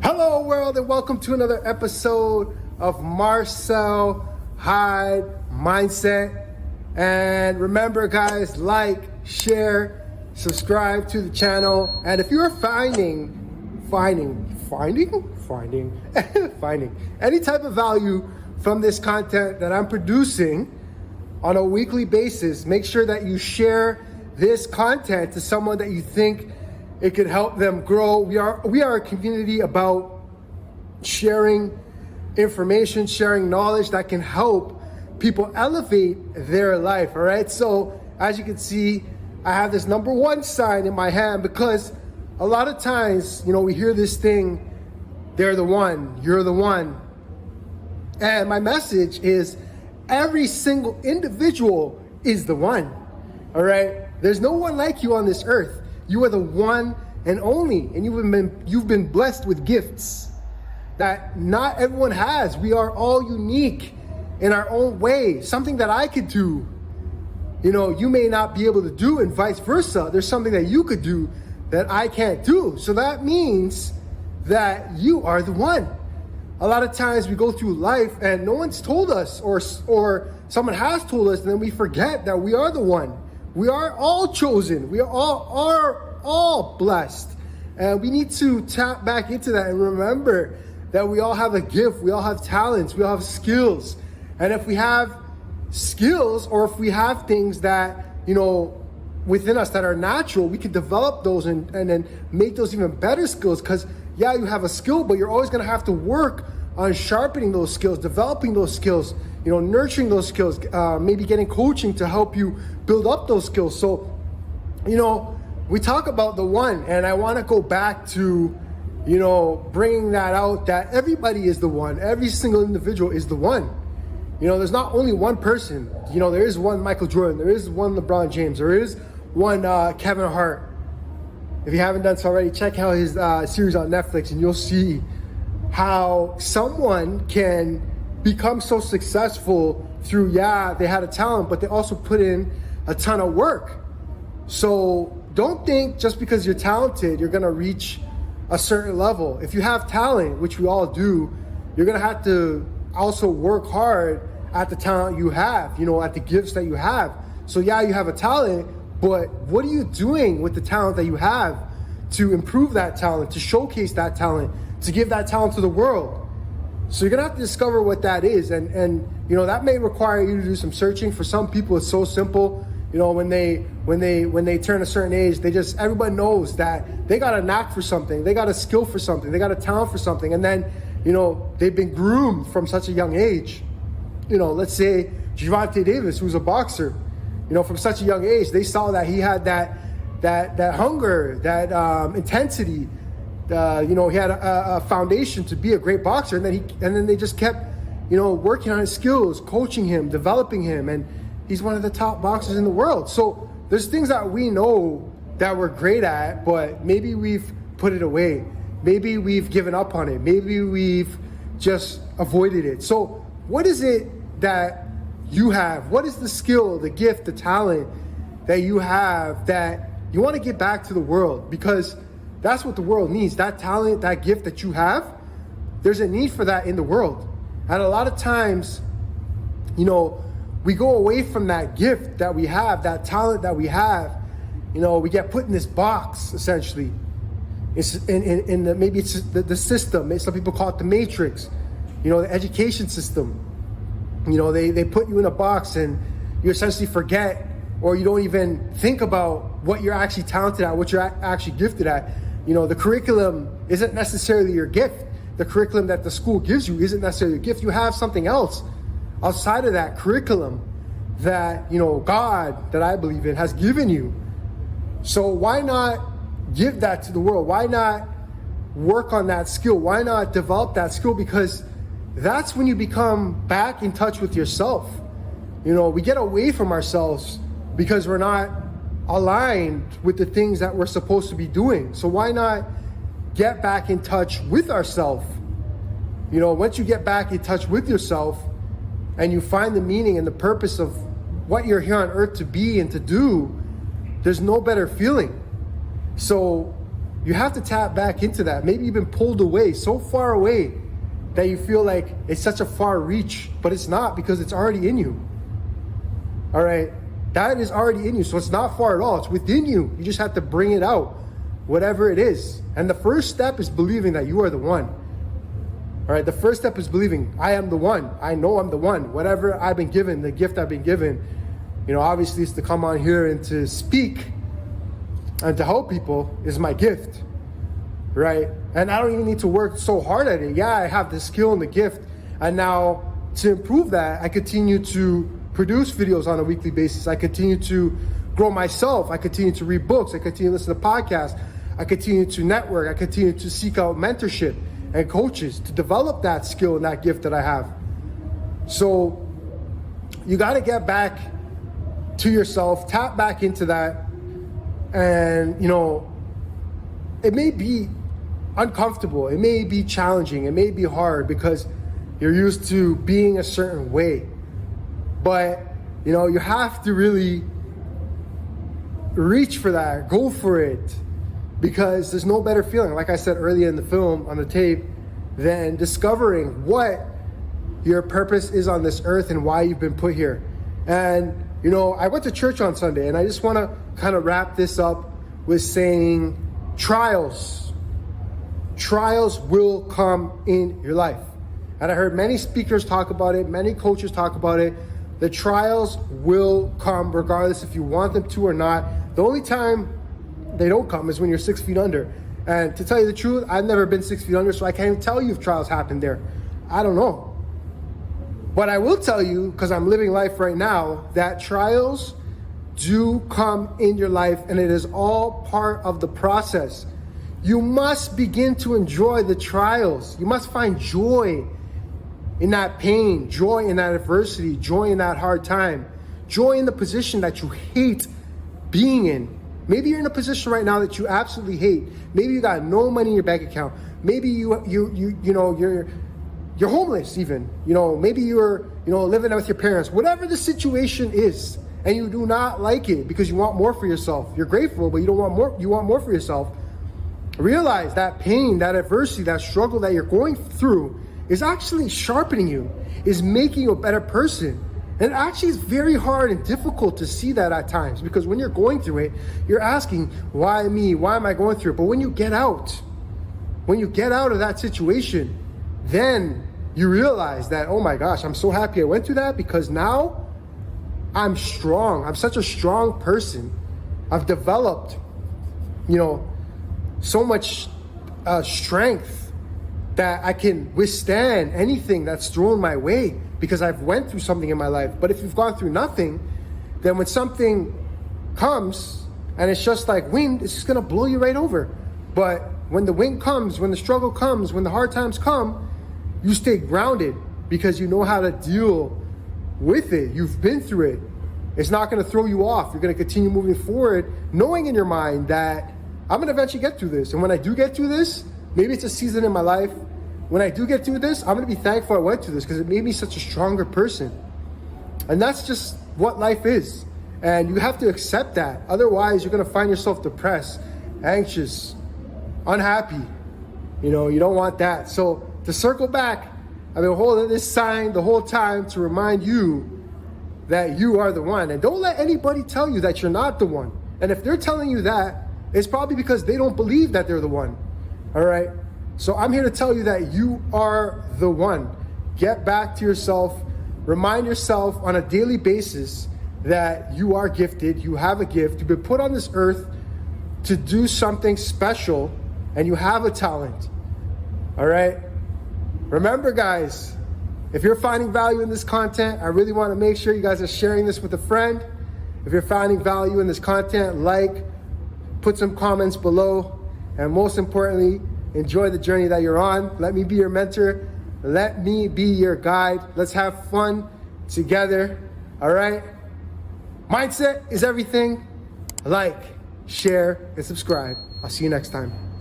Hello world, and welcome to another episode of Marcel, Hyde, Mindset. And remember guys, like, share, subscribe to the channel. And if you're finding any type of value from this content that I'm producing on a weekly basis, make sure that you share this content to someone that you think it could help them grow. We are a community about sharing information, sharing knowledge that can help people elevate their life, all right? So as you can see, I have this number one sign in my hand because a lot of times, we hear this thing, they're the one, you're the one. And my message is every single individual is the one, all right? There's no one like you on this earth. You are the one and only, and you've been blessed with gifts that not everyone has. We are all unique in our own way. Something that I could do, you may not be able to do, and vice versa. There's something that you could do that I can't do. So that means that you are the one. A lot of times we go through life and no one's told us, or someone has told us, and then we forget that we are the one. We are all chosen. We are all blessed. And we need to tap back into that and remember that we all have a gift. We all have talents. We all have skills. And if we have skills, or if we have things that, within us that are natural, we can develop those and then make those even better skills. Because, yeah, you have a skill, but you're always going to have to work on sharpening those skills, developing those skills, nurturing those skills, maybe getting coaching to help you build up those skills. So, we talk about the one, and I want to go back to, bringing that out, that everybody is the one. Every single individual is the one. There's not only one person. There is one Michael Jordan. There is one LeBron James. There is one Kevin Hart. If you haven't done so already, check out his series on Netflix, and you'll see how someone can become so successful through, they had a talent, but they also put in a ton of work. So don't think just because you're talented, you're going to reach a certain level. If you have talent, which we all do, you're going to have to also work hard at the talent you have, at the gifts that you have. So you have a talent, but what are you doing with the talent that you have to improve that talent, to showcase that talent, to give that talent to the world? So you're going to have to discover what that is. And that may require you to do some searching. For some people, it's so simple. When they turn a certain age, everybody knows that they got a knack for something, they got a skill for something, they got a talent for something, and then they've been groomed from such a young age. Let's say Gervonta Davis, who's a boxer, from such a young age, they saw that he had that hunger, that intensity. He had a foundation to be a great boxer, and then they just kept working on his skills, coaching him, developing him, and he's one of the top boxers in the world. So there's things that we know that we're great at, but maybe we've put it away. Maybe we've given up on it. Maybe we've just avoided it. So what is it that you have? What is the skill, the gift, the talent that you have that you want to give back to the world? Because that's what the world needs. That talent, that gift that you have, there's a need for that in the world. And a lot of times, we go away from that gift that we have, that talent that we have. We get put in this box, essentially. It's maybe it's the system. Some people call it the matrix. The education system. They put you in a box, and you essentially forget, or you don't even think about what you're actually talented at, what you're actually gifted at. The curriculum isn't necessarily your gift. The curriculum that the school gives you isn't necessarily your gift. You have something else outside of that curriculum that, God, that I believe in, has given you. So why not give that to the world? Why not work on that skill? Why not develop that skill? Because that's when you become back in touch with yourself. We get away from ourselves because we're not aligned with the things that we're supposed to be doing. So why not get back in touch with ourselves? Once you get back in touch with yourself and you find the meaning and the purpose of what you're here on earth to be and to do, there's no better feeling. So you have to tap back into that. Maybe you've been pulled away, so far away, that you feel like it's such a far reach, but it's not, because it's already in you. All right? That is already in you, so it's not far at all. It's within you. You just have to bring it out, whatever it is. And the first step is believing that you are the one. All right? The first step is believing, I am the one. I know I'm the one. Whatever I've been given, the gift I've been given, obviously it's to come on here and to speak and to help people is my gift, right? And I don't even need to work so hard at it. Yeah, I have the skill and the gift. And now to improve that, I continue to produce videos on a weekly basis. I continue to grow myself. I continue to read books. I continue to listen to podcasts. I continue to network. I continue to seek out mentorship and coaches to develop that skill and that gift that I have. So you got to get back to yourself, tap back into that. And, it may be uncomfortable. It may be challenging. It may be hard because you're used to being a certain way. But, you have to really reach for that, go for it, because there's no better feeling, like I said earlier in the film, on the tape, than discovering what your purpose is on this earth and why you've been put here. And, I went to church on Sunday, and I just want to kind of wrap this up with saying trials will come in your life. And I heard many speakers talk about it, many coaches talk about it. The trials will come regardless if you want them to or not. The only time they don't come is when you're 6 feet under. And to tell you the truth, I've never been 6 feet under, so I can't even tell you if trials happen there. I don't know. But I will tell you, because I'm living life right now, that trials do come in your life, and it is all part of the process. You must begin to enjoy the trials. You must find joy in that pain, joy in that adversity, joy in that hard time, joy in the position that you hate being in. Maybe you're in a position right now that you absolutely hate. Maybe you got no money in your bank account. Maybe you're homeless even. Maybe you're living with your parents. Whatever the situation is, and you do not like it because you want more for yourself. You're grateful, but you don't want more. You want more for yourself. Realize that pain, that adversity, that struggle that you're going through is actually sharpening you, is making you a better person. And it actually is very hard and difficult to see that at times, because when you're going through it, you're asking, why me? Why am I going through it? But when you get out of that situation, then you realize that, oh my gosh, I'm so happy I went through that, because now I'm strong. I'm such a strong person. I've developed, so much strength that I can withstand anything that's thrown my way, because I've went through something in my life. But if you've gone through nothing, then when something comes and it's just like wind, it's just gonna blow you right over. But when the wind comes, when the struggle comes, when the hard times come, you stay grounded because you know how to deal with it. You've been through it. It's not going to throw you off. You're going to continue moving forward, knowing in your mind that I'm going to eventually get through this. And when I do get through this, maybe it's a season in my life. When I do get through this, I'm going to be thankful I went through this, because it made me such a stronger person. And that's just what life is. And you have to accept that. Otherwise, you're going to find yourself depressed, anxious, unhappy. You don't want that. So to circle back, I've been holding this sign the whole time to remind you that you are the one. And don't let anybody tell you that you're not the one. And if they're telling you that, it's probably because they don't believe that they're the one. All right? So I'm here to tell you that you are the one. Get back to yourself. Remind yourself on a daily basis that you are gifted. You have a gift. You've been put on this earth to do something special, and you have a talent. All right? Remember, guys, if you're finding value in this content, I really want to make sure you guys are sharing this with a friend. If you're finding value in this content, put some comments below, and most importantly, enjoy the journey that you're on. Let me be your mentor. Let me be your guide. Let's have fun together. All right? Mindset is everything. Like, share, and subscribe. I'll see you next time.